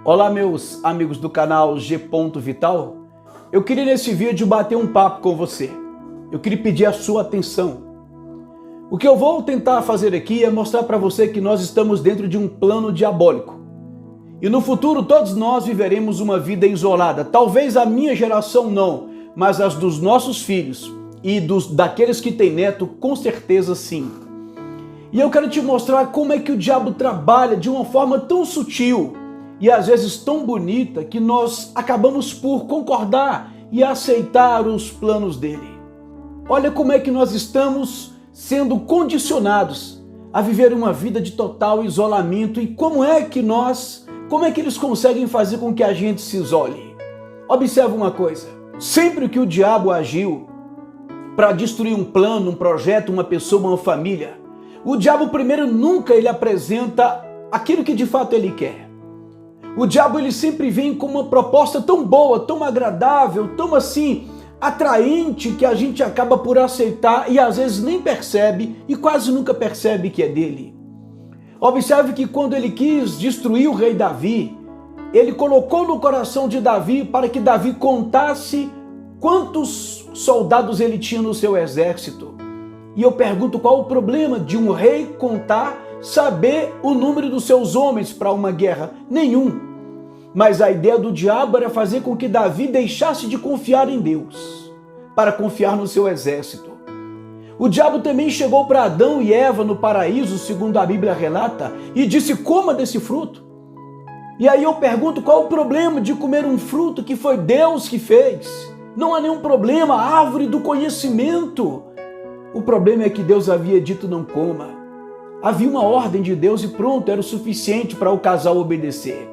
Olá, meus amigos do canal G. Vital. Eu queria nesse vídeo bater um papo com você. Eu queria pedir a sua atenção. O que eu vou tentar fazer aqui é mostrar para você que nós estamos dentro de um plano diabólico. E no futuro todos nós viveremos uma vida isolada. Talvez a minha geração não, mas as dos nossos filhos e daqueles que têm neto, com certeza sim. E eu quero te mostrar como é que o diabo trabalha de uma forma tão sutil e às vezes tão bonita que nós acabamos por concordar e aceitar os planos dele. Olha como é que nós estamos sendo condicionados a viver uma vida de total isolamento e como é que eles conseguem fazer com que a gente se isole. Observe uma coisa, sempre que o diabo agiu para destruir um plano, um projeto, uma pessoa, uma família, o diabo primeiro nunca ele apresenta aquilo que de fato ele quer. O diabo ele sempre vem com uma proposta tão boa, tão agradável, tão assim atraente que a gente acaba por aceitar e às vezes nem percebe e quase nunca percebe que é dele. Observe que quando ele quis destruir o rei Davi, ele colocou no coração de Davi para que Davi contasse quantos soldados ele tinha no seu exército. E eu pergunto, qual o problema de um rei contar, saber o número dos seus homens para uma guerra? Nenhum. Mas a ideia do diabo era fazer com que Davi deixasse de confiar em Deus, para confiar no seu exército. O diabo também chegou para Adão e Eva no paraíso, segundo a Bíblia relata, e disse: coma desse fruto. E aí eu pergunto, qual o problema de comer um fruto que foi Deus que fez? Não há nenhum problema, a árvore do conhecimento. O problema é que Deus havia dito não coma. Havia uma ordem de Deus e pronto, era o suficiente para o casal obedecer.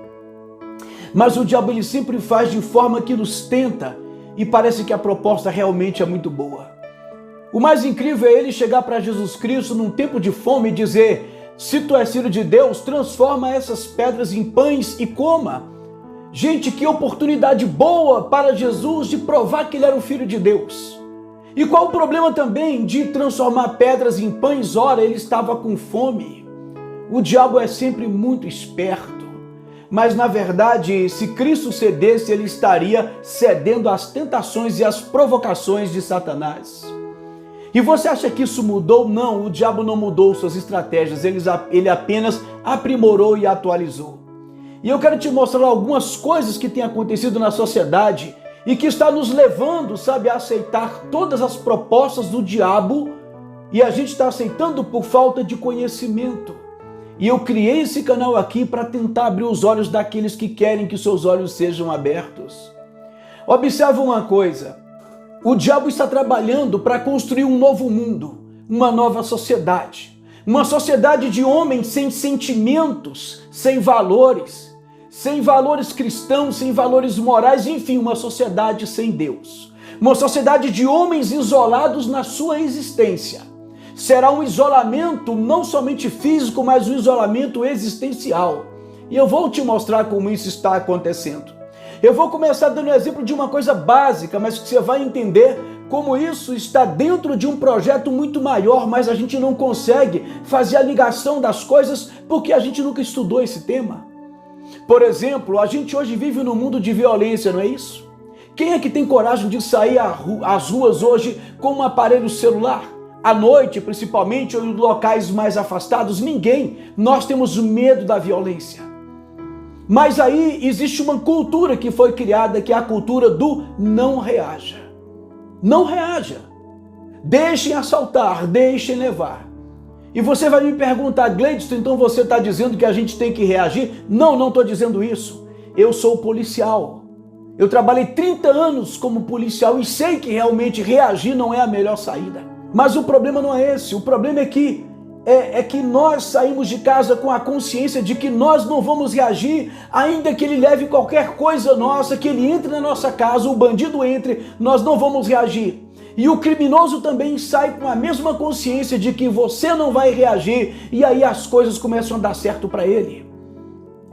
Mas o diabo ele sempre faz de forma que nos tenta e parece que a proposta realmente é muito boa. O mais incrível é ele chegar para Jesus Cristo num tempo de fome e dizer: se tu és filho de Deus, transforma essas pedras em pães e coma. Gente, que oportunidade boa para Jesus de provar que ele era o filho de Deus. E qual o problema também de transformar pedras em pães? Ora, ele estava com fome. O diabo é sempre muito esperto. Mas na verdade, se Cristo cedesse, ele estaria cedendo às tentações e às provocações de Satanás. E você acha que isso mudou? Não, o diabo não mudou suas estratégias, ele apenas aprimorou e atualizou. E eu quero te mostrar algumas coisas que têm acontecido na sociedade e que está nos levando, a aceitar todas as propostas do diabo e a gente está aceitando por falta de conhecimento. E eu criei esse canal aqui para tentar abrir os olhos daqueles que querem que seus olhos sejam abertos. Observe uma coisa, o diabo está trabalhando para construir um novo mundo, uma nova sociedade. Uma sociedade de homens sem sentimentos, sem valores cristãos, sem valores morais, enfim, uma sociedade sem Deus. Uma sociedade de homens isolados na sua existência. Será um isolamento não somente físico, mas um isolamento existencial. E eu vou te mostrar como isso está acontecendo. Eu vou começar dando um exemplo de uma coisa básica, mas que você vai entender como isso está dentro de um projeto muito maior, mas a gente não consegue fazer a ligação das coisas porque a gente nunca estudou esse tema. Por exemplo, a gente hoje vive num mundo de violência, não é isso? Quem é que tem coragem de sair às ruas hoje com um aparelho celular? À noite, principalmente, ou em locais mais afastados? Ninguém. Nós temos medo da violência. Mas aí existe uma cultura que foi criada, que é a cultura do não reaja. Não reaja. Deixem assaltar, deixem levar. E você vai me perguntar: Gleidson, então você está dizendo que a gente tem que reagir? Não, não estou dizendo isso. Eu sou policial. Eu trabalhei 30 anos como policial e sei que realmente reagir não é a melhor saída. Mas o problema não é esse. O problema é que nós saímos de casa com a consciência de que nós não vamos reagir, ainda que ele leve qualquer coisa nossa, que ele entre na nossa casa, o bandido entre, nós não vamos reagir. E o criminoso também sai com a mesma consciência de que você não vai reagir, e aí as coisas começam a dar certo para ele.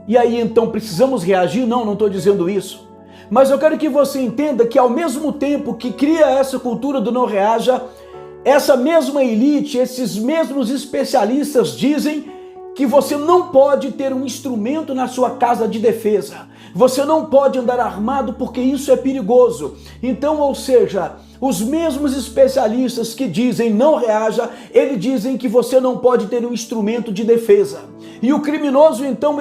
E aí então precisamos reagir? Não, não estou dizendo isso. Mas eu quero que você entenda que ao mesmo tempo que cria essa cultura do não reaja, essa mesma elite, esses mesmos especialistas dizem que você não pode ter um instrumento na sua casa de defesa. Você não pode andar armado porque isso é perigoso. Então, ou seja, os mesmos especialistas que dizem não reaja, eles dizem que você não pode ter um instrumento de defesa. E o criminoso, então,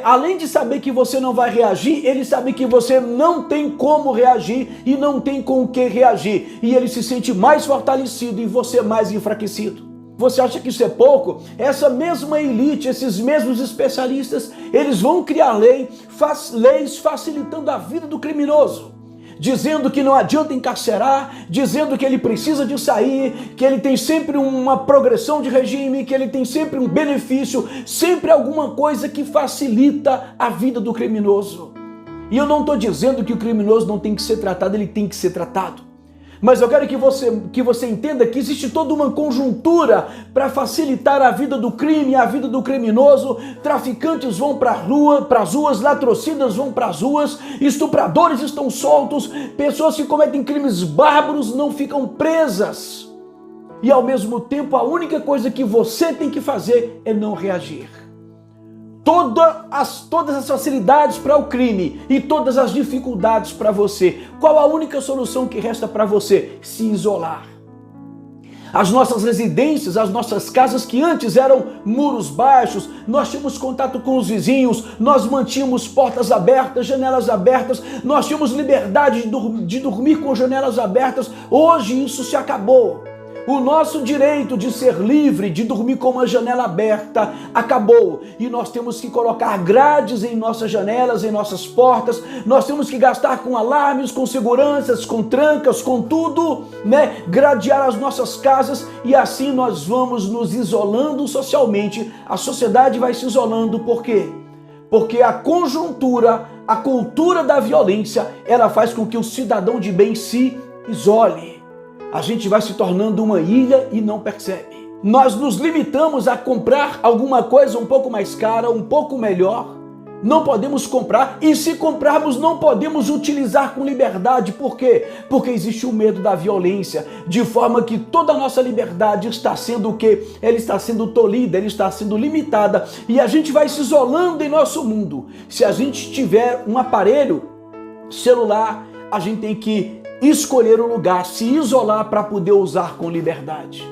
além de saber que você não vai reagir, ele sabe que você não tem como reagir e não tem com o que reagir. E ele se sente mais fortalecido e você mais enfraquecido. Você acha que isso é pouco? Essa mesma elite, esses mesmos especialistas, eles vão criar leis facilitando a vida do criminoso, dizendo que não adianta encarcerar, dizendo que ele precisa de sair, que ele tem sempre uma progressão de regime, que ele tem sempre um benefício, sempre alguma coisa que facilita a vida do criminoso. E eu não estou dizendo que o criminoso não tem que ser tratado, ele tem que ser tratado. Mas eu quero que você entenda que existe toda uma conjuntura para facilitar a vida do crime, a vida do criminoso. Traficantes vão para as ruas, latrocidas vão para as ruas, estupradores estão soltos, pessoas que cometem crimes bárbaros não ficam presas. E ao mesmo tempo, a única coisa que você tem que fazer é não reagir. Todas as facilidades para o crime e todas as dificuldades para você. Qual a única solução que resta para você? Se isolar. As nossas residências, as nossas casas que antes eram muros baixos, nós tínhamos contato com os vizinhos, nós mantínhamos portas abertas, janelas abertas, nós tínhamos liberdade de dormir com janelas abertas. Hoje isso se acabou. O nosso direito de ser livre, de dormir com uma janela aberta, acabou. E nós temos que colocar grades em nossas janelas, em nossas portas. Nós temos que gastar com alarmes, com seguranças, com trancas, com tudo, né? Gradear as nossas casas e assim nós vamos nos isolando socialmente. A sociedade vai se isolando, por quê? Porque a conjuntura, a cultura da violência, ela faz com que o cidadão de bem se isole. A gente vai se tornando uma ilha e não percebe. Nós nos limitamos a comprar alguma coisa um pouco mais cara, um pouco melhor. Não podemos comprar e se comprarmos não podemos utilizar com liberdade. Por quê? Porque existe o medo da violência, de forma que toda a nossa liberdade está sendo o quê? Ela está sendo tolhida, ela está sendo limitada e a gente vai se isolando em nosso mundo. Se a gente tiver um aparelho celular, a gente tem que escolher um lugar, se isolar para poder usar com liberdade.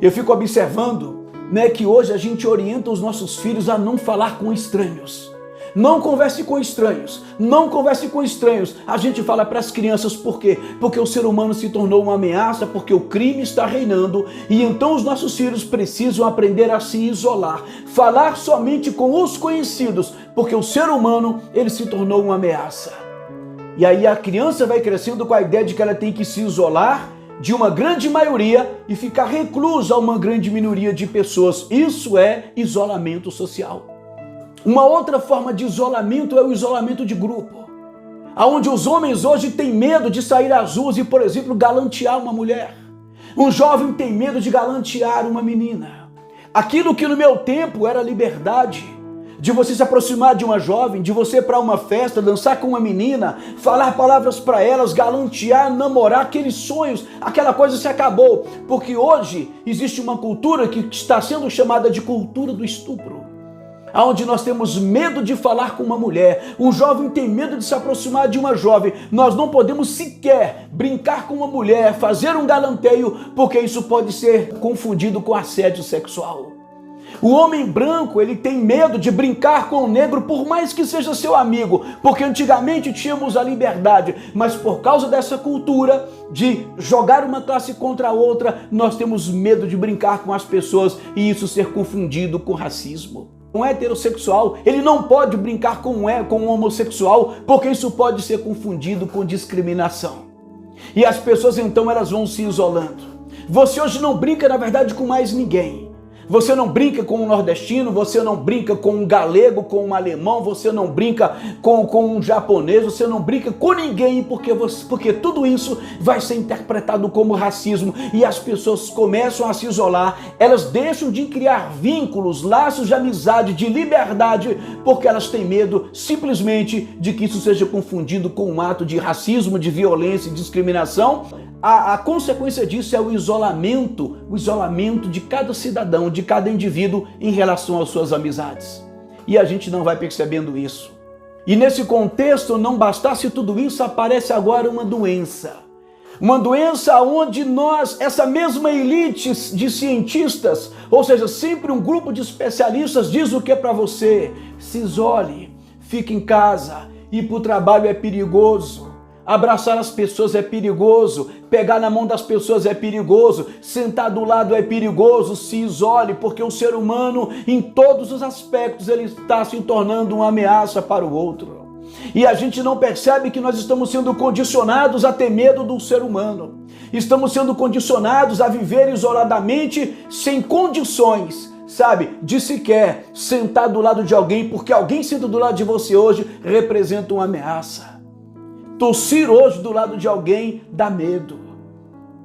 Eu fico observando, né, que hoje a gente orienta os nossos filhos a não falar com estranhos. Não converse com estranhos, não converse com estranhos. A gente fala para as crianças por quê? Porque o ser humano se tornou uma ameaça, porque o crime está reinando e então os nossos filhos precisam aprender a se isolar. Falar somente com os conhecidos, porque o ser humano, ele se tornou uma ameaça. E aí a criança vai crescendo com a ideia de que ela tem que se isolar de uma grande maioria e ficar reclusa a uma grande minoria de pessoas. Isso é isolamento social. Uma outra forma de isolamento é o isolamento de grupo, onde os homens hoje têm medo de sair às ruas e, por exemplo, galantear uma mulher. Um jovem tem medo de galantear uma menina. Aquilo que no meu tempo era liberdade, de você se aproximar de uma jovem, de você ir para uma festa, dançar com uma menina, falar palavras para elas, galantear, namorar, aqueles sonhos, aquela coisa se acabou. Porque hoje existe uma cultura que está sendo chamada de cultura do estupro, onde nós temos medo de falar com uma mulher, um jovem tem medo de se aproximar de uma jovem. Nós não podemos sequer brincar com uma mulher, fazer um galanteio, porque isso pode ser confundido com assédio sexual. O homem branco, ele tem medo de brincar com o negro, por mais que seja seu amigo, porque antigamente tínhamos a liberdade, mas por causa dessa cultura de jogar uma classe contra a outra, nós temos medo de brincar com as pessoas e isso ser confundido com racismo. Um heterossexual, ele não pode brincar com um homossexual, porque isso pode ser confundido com discriminação. E as pessoas então elas vão se isolando. Você hoje não brinca, na verdade, com mais ninguém. Você não brinca com um nordestino, você não brinca com um galego, com um alemão, você não brinca com um japonês, você não brinca com ninguém, porque tudo isso vai ser interpretado como racismo e as pessoas começam a se isolar, elas deixam de criar vínculos, laços de amizade, de liberdade, porque elas têm medo simplesmente de que isso seja confundido com um ato de racismo, de violência e discriminação. a consequência disso é o isolamento de cada cidadão, de cada indivíduo em relação às suas amizades. E a gente não vai percebendo isso. E nesse contexto, não bastasse tudo isso, aparece agora uma doença. Uma doença onde essa mesma elite de cientistas, ou seja, sempre um grupo de especialistas diz o que para você? Se isole, fique em casa, ir para o trabalho é perigoso. Abraçar as pessoas é perigoso, pegar na mão das pessoas é perigoso, sentar do lado é perigoso, se isole, porque o ser humano, em todos os aspectos, ele está se tornando uma ameaça para o outro. E a gente não percebe que nós estamos sendo condicionados a ter medo do ser humano. Estamos sendo condicionados a viver isoladamente, sem condições, sabe, de sequer sentar do lado de alguém, porque alguém senta do lado de você hoje representa uma ameaça. Tossir hoje do lado de alguém dá medo.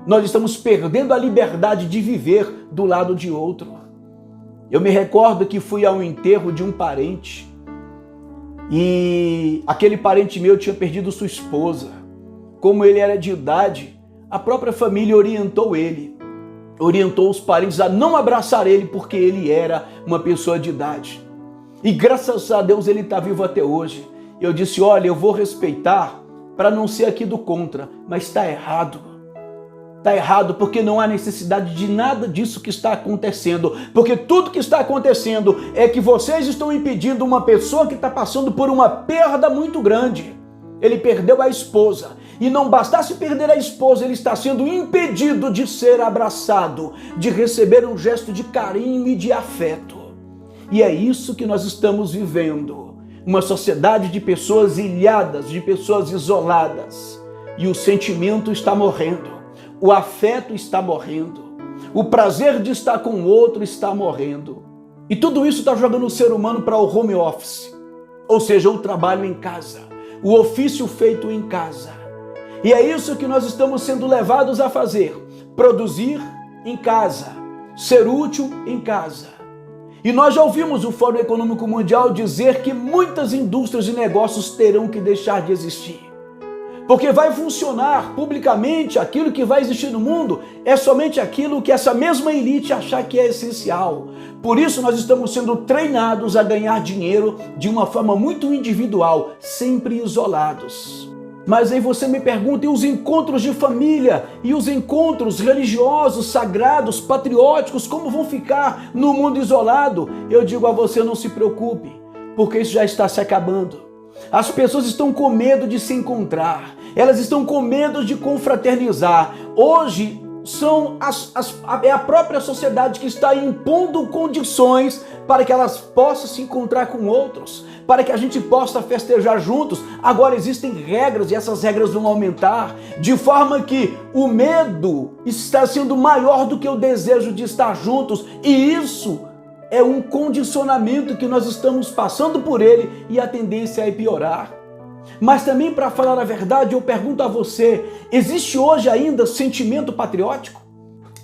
Nós estamos perdendo a liberdade de viver do lado de outro. Eu me recordo que fui ao enterro de um parente e aquele parente meu tinha perdido sua esposa. Como ele era de idade, a própria família orientou os parentes a não abraçar ele porque ele era uma pessoa de idade. E graças a Deus ele está vivo até hoje. Eu disse, olha, eu vou respeitar para não ser aqui do contra, mas está errado. Está errado porque não há necessidade de nada disso que está acontecendo. Porque tudo que está acontecendo é que vocês estão impedindo uma pessoa que está passando por uma perda muito grande. Ele perdeu a esposa. E não bastasse perder a esposa, ele está sendo impedido de ser abraçado, de receber um gesto de carinho e de afeto. E é isso que nós estamos vivendo. Uma sociedade de pessoas ilhadas, de pessoas isoladas. E o sentimento está morrendo. O afeto está morrendo. O prazer de estar com o outro está morrendo. E tudo isso está jogando o ser humano para o home office. Ou seja, o trabalho em casa. O ofício feito em casa. E é isso que nós estamos sendo levados a fazer. Produzir em casa. Ser útil em casa. E nós já ouvimos o Fórum Econômico Mundial dizer que muitas indústrias e negócios terão que deixar de existir. Porque vai funcionar publicamente, aquilo que vai existir no mundo é somente aquilo que essa mesma elite achar que é essencial. Por isso nós estamos sendo treinados a ganhar dinheiro de uma forma muito individual, sempre isolados. Mas aí você me pergunta, e os encontros de família, e os encontros religiosos, sagrados, patrióticos, como vão ficar no mundo isolado? Eu digo a você, não se preocupe, porque isso já está se acabando. As pessoas estão com medo de se encontrar, elas estão com medo de confraternizar. Hoje é a própria sociedade que está impondo condições para que elas possam se encontrar com outros, para que a gente possa festejar juntos. Agora existem regras e essas regras vão aumentar, de forma que o medo está sendo maior do que o desejo de estar juntos, e isso é um condicionamento que nós estamos passando por ele e a tendência é piorar. Mas também, para falar a verdade, eu pergunto a você, existe hoje ainda sentimento patriótico?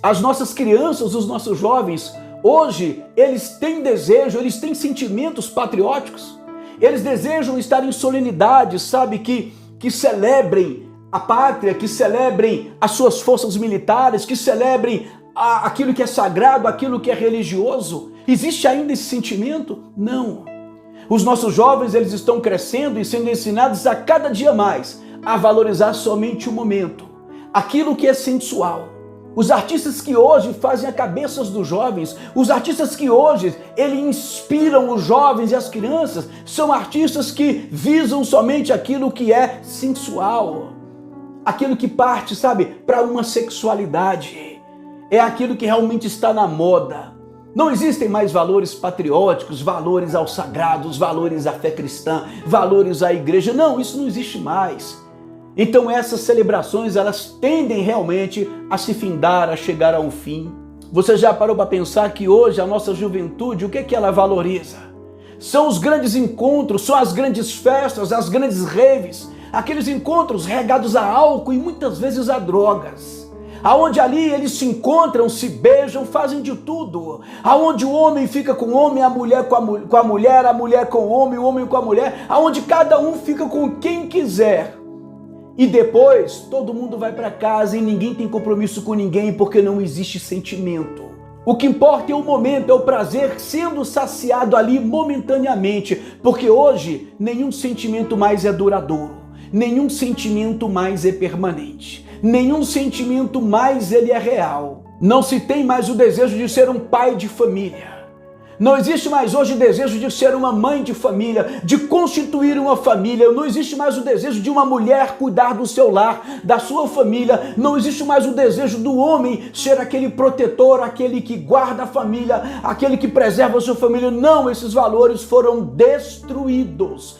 As nossas crianças, os nossos jovens, hoje, eles têm desejo, eles têm sentimentos patrióticos? Eles desejam estar em solenidades, sabe, que celebrem a pátria, que celebrem as suas forças militares, que celebrem aquilo que é sagrado, aquilo que é religioso? Existe ainda esse sentimento? Não. Os nossos jovens, eles estão crescendo e sendo ensinados a cada dia mais a valorizar somente o momento, aquilo que é sensual. Os artistas que hoje fazem a cabeça dos jovens, os artistas que hoje eles inspiram os jovens e as crianças, são artistas que visam somente aquilo que é sensual, aquilo que parte, sabe, para uma sexualidade. É aquilo que realmente está na moda. Não existem mais valores patrióticos, valores aos sagrados, valores à fé cristã, valores à igreja. Não, isso não existe mais. Então essas celebrações, elas tendem realmente a se findar, a chegar a um fim. Você já parou para pensar que hoje a nossa juventude, o que é que ela valoriza? São os grandes encontros, são as grandes festas, as grandes raves, aqueles encontros regados a álcool e muitas vezes a drogas. Aonde ali eles se encontram, se beijam, fazem de tudo. Aonde o homem fica com o homem, a mulher com a mulher com o homem com a mulher. Aonde cada um fica com quem quiser. e depois todo mundo vai para casa e ninguém tem compromisso com ninguém porque não existe sentimento. O que importa é o momento, é o prazer sendo saciado ali momentaneamente, porque hoje nenhum sentimento mais é duradouro, nenhum sentimento mais é permanente, nenhum sentimento mais ele é real. Não se tem mais o desejo de ser um pai de família. Não existe mais hoje o desejo de ser uma mãe de família, de constituir uma família. Não existe mais o desejo de uma mulher cuidar do seu lar, da sua família. Não existe mais o desejo do homem ser aquele protetor, aquele que guarda a família, aquele que preserva a sua família. Não, esses valores foram destruídos.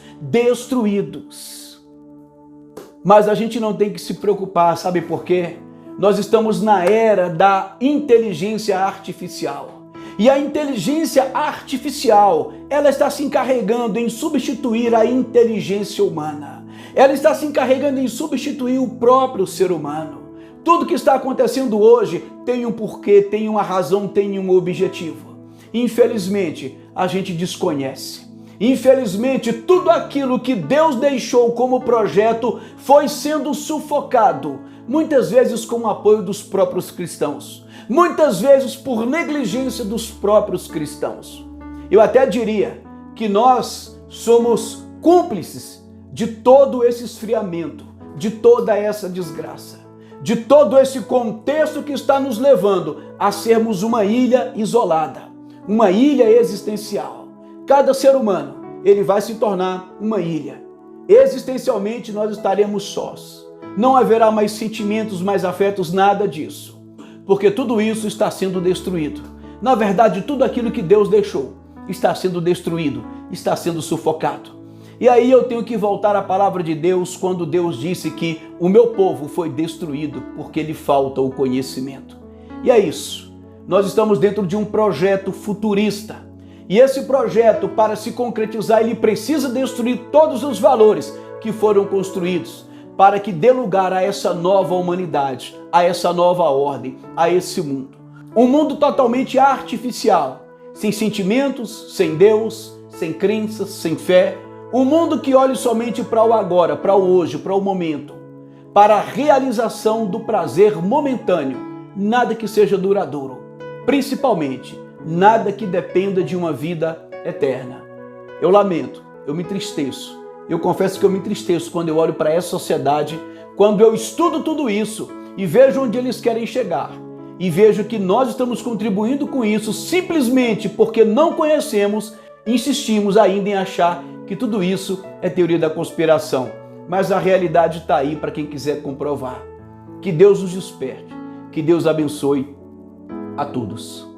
Mas a gente não tem que se preocupar, sabe por quê? Nós estamos na era da inteligência artificial. E a inteligência artificial, ela está se encarregando em substituir a inteligência humana. Ela está se encarregando em substituir o próprio ser humano. Tudo que está acontecendo hoje tem um porquê, tem uma razão, tem um objetivo. Infelizmente, a gente desconhece. Infelizmente, tudo aquilo que Deus deixou como projeto foi sendo sufocado, muitas vezes com o apoio dos próprios cristãos. Muitas vezes por negligência dos próprios cristãos. Eu até diria que nós somos cúmplices de todo esse esfriamento, de toda essa desgraça, de todo esse contexto que está nos levando a sermos uma ilha isolada, uma ilha existencial. Cada ser humano, ele vai se tornar uma ilha. Existencialmente nós estaremos sós. Não haverá mais sentimentos, mais afetos, nada disso. Porque tudo isso está sendo destruído. Na verdade, tudo aquilo que Deus deixou está sendo destruído, está sendo sufocado. E aí eu tenho que voltar à palavra de Deus quando Deus disse que o meu povo foi destruído porque lhe falta o conhecimento. E é isso. Nós estamos dentro de um projeto futurista. E esse projeto, para se concretizar, ele precisa destruir todos os valores que foram construídos, para que dê lugar a essa nova humanidade, a essa nova ordem, a esse mundo. Um mundo totalmente artificial, sem sentimentos, sem Deus, sem crenças, sem fé. Um mundo que olhe somente para o agora, para o hoje, para o momento, para a realização do prazer momentâneo, nada que seja duradouro. Principalmente, nada que dependa de uma vida eterna. Eu lamento, eu me entristeço. Eu confesso que eu me entristeço quando eu olho para essa sociedade, quando eu estudo tudo isso e vejo onde eles querem chegar. E vejo que nós estamos contribuindo com isso simplesmente porque não conhecemos, insistimos ainda em achar que tudo isso é teoria da conspiração. Mas a realidade está aí para quem quiser comprovar. Que Deus nos desperte, que Deus abençoe a todos.